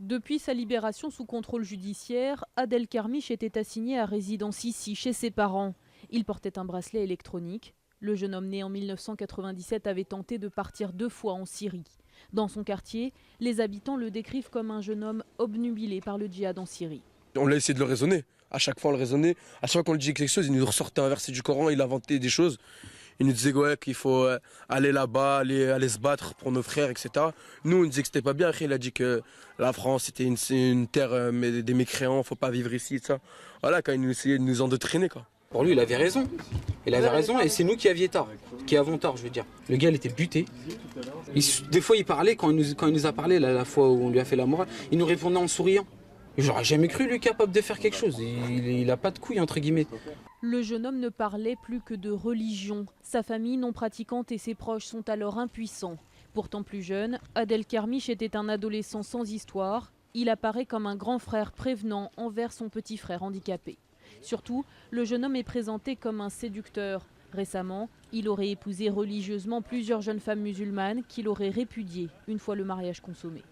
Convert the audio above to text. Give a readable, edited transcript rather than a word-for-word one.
Depuis sa libération sous contrôle judiciaire, Adel Kermiche était assigné à résidence ici, chez ses parents. Il portait un bracelet électronique. Le jeune homme né en 1997 avait tenté de partir 2 fois en Syrie. Dans son quartier, les habitants le décrivent comme un jeune homme obnubilé par le djihad en Syrie. On a essayé de le raisonner. À chaque fois, on le raisonnait. À chaque fois qu'on lui disait quelque chose, il nous ressortait un verset du Coran, il inventait des choses. Il nous disait ouais, qu'il faut aller là-bas, aller se battre pour nos frères, etc. Nous, on disait que c'était pas bien. Après, il a dit que la France c'était une terre des mécréants, faut pas vivre ici, et ça. Voilà, quand il nous essayait de nous endoctriner, quoi. Pour lui, il avait raison. Il avait raison et c'est nous qui avions tort. Qui avons tort, je veux dire. Le gars, il était buté. Des fois, il parlait, quand il nous a parlé, la fois où on lui a fait la morale, il nous répondait en souriant. J'aurais jamais cru lui capable de faire quelque chose. Il a pas de couilles, entre guillemets. Le jeune homme ne parlait plus que de religion. Sa famille non pratiquante et ses proches sont alors impuissants. Pourtant plus jeune, Adel Kermiche était un adolescent sans histoire. Il apparaît comme un grand frère prévenant envers son petit frère handicapé. Surtout, le jeune homme est présenté comme un séducteur. Récemment, il aurait épousé religieusement plusieurs jeunes femmes musulmanes qu'il aurait répudiées une fois le mariage consommé.